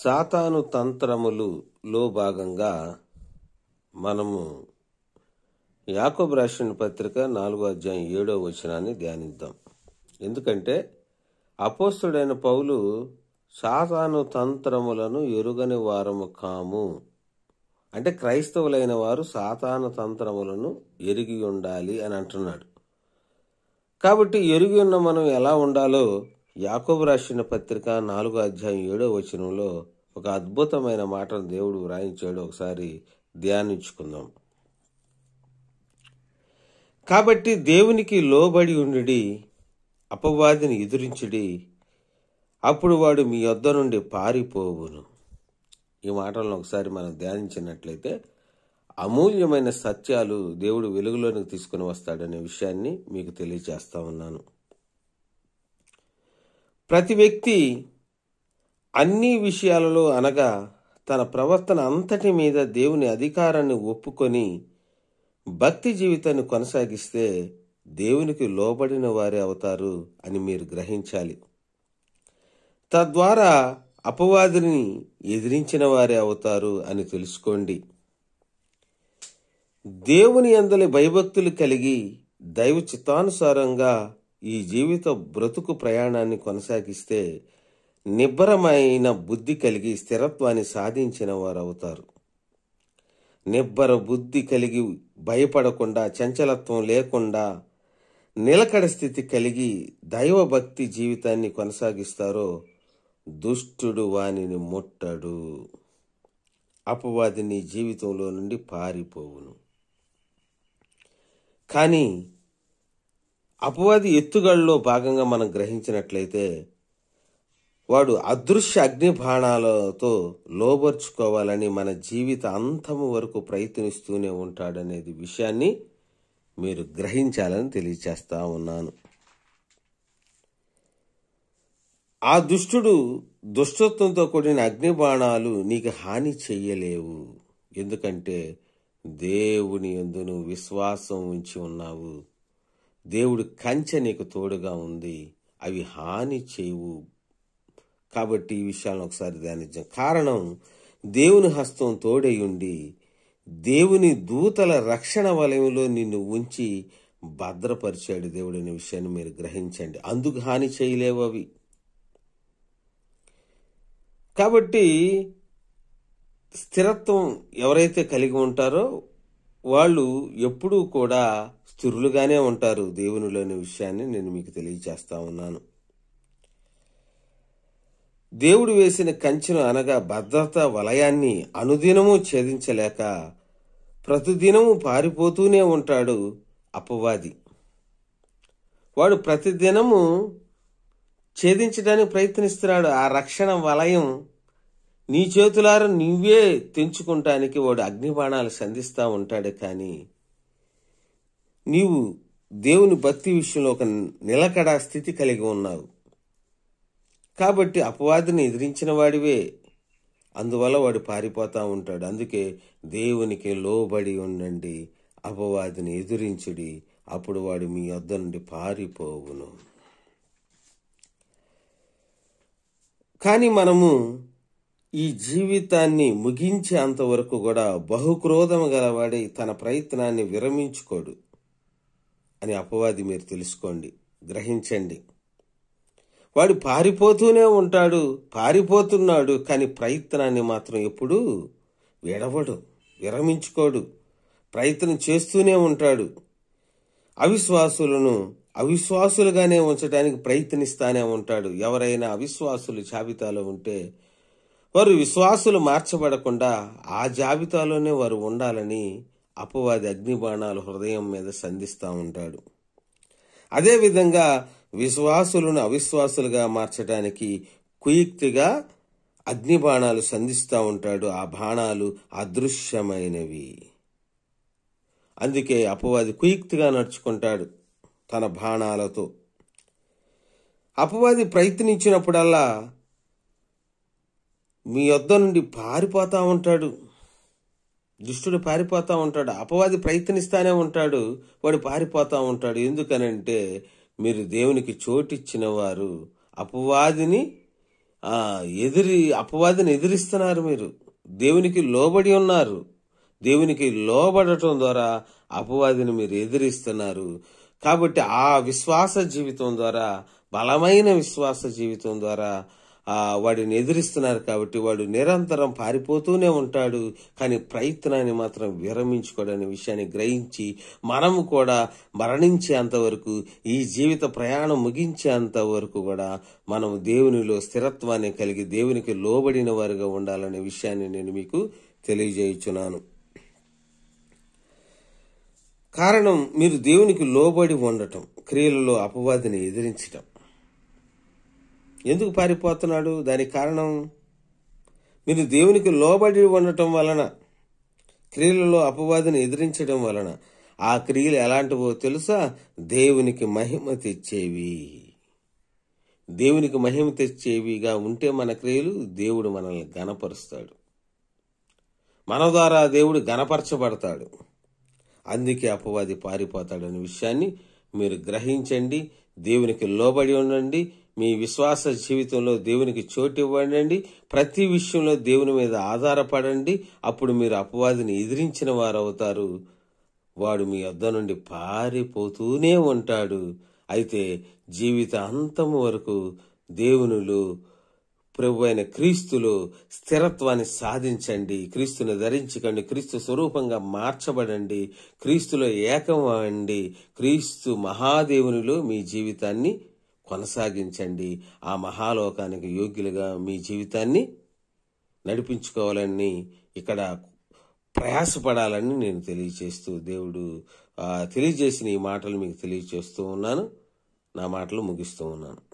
సాతాను తంత్రములులో భాగంగా మనము యాకోబు రాసిన పత్రిక 4:7 ధ్యానిద్దాం. ఎందుకంటే అపోస్తుడైన పౌలు సాతాను తంత్రములను ఎరుగని వారము కాము అంటే క్రైస్తవులైన వారు సాతాను తంత్రములను ఎరిగి ఉండాలి అని అంటున్నాడు. కాబట్టి ఎరిగి ఉన్న మనం ఎలా ఉండాలో యాకోబు రాసిన పత్రిక 4:7 ఒక అద్భుతమైన మాటను దేవుడు వ్రాయించాడు. ఒకసారి ధ్యానించుకుందాం. కాబట్టి దేవునికి లోబడి ఉండి అపవాదిని ఎదురించుడి, అప్పుడు వాడు మీ యొద్ద నుండి పారిపోవును. ఈ మాటలను ఒకసారి మనం ధ్యానించినట్లయితే అమూల్యమైన సత్యాలు దేవుడు వెలుగులోనికి తీసుకుని వస్తాడనే విషయాన్ని మీకు తెలియజేస్తా ఉన్నాను. ప్రతి వ్యక్తి అన్ని విషయాలలో అనగా తన ప్రవర్తన అంతటి మీద దేవుని అధికారాన్ని ఒప్పుకొని భక్తి జీవితాన్ని కొనసాగిస్తే దేవునికి లోబడిన వారే అవుతారు అని మీరు గ్రహించాలి. తద్వారా అపవాదిని ఎదిరించిన వారే అవుతారు అని తెలుసుకోండి. దేవుని యందలి భయభక్తులు కలిగి దైవ చిత్తానుసారంగా ఈ జీవిత బ్రతుకు ప్రయాణాన్ని కొనసాగిస్తే నిబ్బరమైన బుద్ధి కలిగి స్థిరత్వాన్ని సాధించిన వారు అవుతారు. నిబ్బర బుద్ధి కలిగి భయపడకుండా, చంచలత్వం లేకుండా నిలకడ స్థితి కలిగి దైవభక్తి జీవితాన్ని కొనసాగిస్తారో దుష్టుడు వానిని ముట్టడు, అపవాదిని జీవితంలో నుండి పారిపోవును. కానీ అపవాది ఎత్తుగడలో భాగంగా మనం గ్రహించినట్లయితే వాడు అదృశ్య అగ్ని బాణాలతో లోబర్చుకోవాలని మన జీవిత అంతము వరకు ప్రయత్నిస్తూనే ఉంటాడనేది విషయాన్ని మీరు గ్రహించాలని తెలియచేస్తా ఉన్నాను. ఆ దుష్టుడు దుష్టత్వంతో కూడిన అగ్ని బాణాలు నీకు హాని చెయ్యలేవు. ఎందుకంటే దేవుని యందు నువ్వు విశ్వాసం ఉంచి ఉన్నావు. దేవుడు కంచె నీకు తోడుగా ఉంది, అవి హాని చేయవు. కాబట్టి ఈ విషయాలను ఒకసారి ధ్యానించాం. కారణం దేవుని హస్తం తోడై ఉండి దేవుని దూతల రక్షణ వలయంలో నిన్ను ఉంచి భద్రపరిచాడు దేవుడు అనే విషయాన్ని మీరు గ్రహించండి. అందుకు హాని చేయలేవు అవి. కాబట్టి స్థిరత్వం ఎవరైతే కలిగి ఉంటారో వాళ్ళు ఎప్పుడూ కూడా స్థిరులుగానే ఉంటారు దేవునిలోని విషయాన్ని నేను మీకు తెలియచేస్తా ఉన్నాను. దేవుడు వేసిన కంచెను అనగా భద్రత వలయాన్ని అనుదినము ఛేదించలేక ప్రతిదినము పారిపోతూనే ఉంటాడు అపవాది. వాడు ప్రతిదినము ఛేదించడానికి ప్రయత్నిస్తున్నాడు. ఆ రక్షణ వలయం నీ చేతులారా నువ్వే తెంచుకుంటానికి వాడు అగ్నిబాణాలు సంధిస్తూ ఉంటాడు. కానీ నీవు దేవుని భక్తి విషయంలో ఒక నిలకడ స్థితి కలిగి ఉన్నావు కాబట్టి అపవాదిని ఎదిరించిన వాడివే. అందువల్ల వాడు పారిపోతూ ఉంటాడు. అందుకే దేవునికి లోబడి ఉండండి, అపవాదిని ఎదిరించుడి, అప్పుడు వాడు మీ వద్ద నుండి పారిపోవును. కానీ మనము ఈ జీవితాన్ని ముగించే అంతవరకు కూడా బహుక్రోధము గలవాడి తన ప్రయత్నాన్ని విరమించుకోడు అని అపవాది మీరు తెలుసుకోండి, గ్రహించండి. వాడు పారిపోతూనే ఉంటాడు, పారిపోతున్నాడు, కానీ ప్రయత్నాన్ని మాత్రం ఎప్పుడూ విడవడు, విరమించుకోడు, ప్రయత్నం చేస్తూనే ఉంటాడు. అవిశ్వాసులను అవిశ్వాసులుగానే ఉంచడానికి ప్రయత్నిస్తానే ఉంటాడు. ఎవరైనా అవిశ్వాసులు జాబితాలో ఉంటే వారు విశ్వాసులు మార్చబడకుండా ఆ జాబితాలోనే వారు ఉండాలని అపవాది అగ్నిబాణాలు హృదయం మీద సంధిస్తూ ఉంటాడు. అదేవిధంగా విశ్వాసులను అవిశ్వాసులుగా మార్చడానికి కుయుక్తిగా అగ్నిబాణాలు సంధిస్తూ ఉంటాడు. ఆ బాణాలు అదృశ్యమైనవి. అందుకే అపవాది కుయుక్తిగా నడుచుకుంటాడు తన బాణాలతో. అపవాది ప్రయత్నించినప్పుడల్లా మీ యొద్ద నుండి పారిపోతూ ఉంటాడు. దుష్టుడు పారిపోతూ ఉంటాడు. అపవాది ప్రయత్నిస్తానే ఉంటాడు, వాడు పారిపోతూ ఉంటాడు. ఎందుకనంటే మీరు దేవునికి చోటిచ్చిన వారు అపవాదిని అపవాదిని ఎదిరిస్తున్నారు. మీరు దేవునికి లోబడి ఉన్నారు. దేవునికి లోబడటం ద్వారా అపవాదిని మీరు ఎదిరిస్తున్నారు. కాబట్టి ఆ విశ్వాస జీవితం ద్వారా, బలమైన విశ్వాస జీవితం ద్వారా వాడిని ఎదిరిస్తున్నారు. కాబట్టి వాడు నిరంతరం పారిపోతూనే ఉంటాడు, కానీ ప్రయత్నాన్ని మాత్రం విరమించుకోడనే విషయాన్ని గ్రహించి మనము కూడా మరణించేంత వరకు, ఈ జీవిత ప్రయాణం ముగించేంత వరకు కూడా మనం దేవునిలో స్థిరత్వాన్ని కలిగి దేవునికి లోబడిన వారుగా ఉండాలనే విషయాన్ని నేను మీకు తెలియజేయుచున్నాను. కారణం, మీరు దేవునికి లోబడి ఉండటం, క్రియలలో అపవాదిని ఎదిరించటం. ఎందుకు పారిపోతున్నాడు? దానికి కారణం, మీరు దేవునికి లోబడి ఉండటం వలన, క్రియలలో అపవాదిని ఎదిరించడం వలన. ఆ క్రియలు ఎలాంటివో తెలుసా? దేవునికి మహిమ తెచ్చేవి. దేవునికి మహిమ తెచ్చేవిగా ఉంటే మన క్రియలు, దేవుడు మనల్ని గణపరుస్తాడు. మన ద్వారా దేవుడు గణపరచబడతాడు. అందుకే అపవాది పారిపోతాడనే విషయాన్ని మీరు గ్రహించండి. దేవునికి లోబడి ఉండండి. మీ విశ్వాస జీవితంలో దేవునికి చోటు ఇవ్వండి. ప్రతి విషయంలో దేవుని మీద ఆధారపడండి. అప్పుడు మీరు అపవాదిని ఎదిరించిన వారు అవుతారు. వాడు మీ వద్ద నుండి పారిపోతూనే ఉంటాడు. అయితే జీవిత అంతము వరకు దేవునిలో, ప్రభు అయిన క్రీస్తులో స్థిరత్వాన్ని సాధించండి. క్రీస్తుని ధరించుకోండి. క్రీస్తు స్వరూపంగా మార్చబడండి. క్రీస్తులో ఏకమండి. క్రీస్తు మహాదేవునిలో మీ జీవితాన్ని కొనసాగించండి. ఆ మహాలోకానికి యోగ్యులుగా మీ జీవితాన్ని నడిపించుకోవాలని, ఇక్కడ ప్రయాసపడాలని నేను తెలియజేస్తూ, దేవుడు తెలియజేసిన ఈ మాటలు మీకు తెలియజేస్తూ ఉన్నాను. నా మాటలు ముగిస్తూ ఉన్నాను.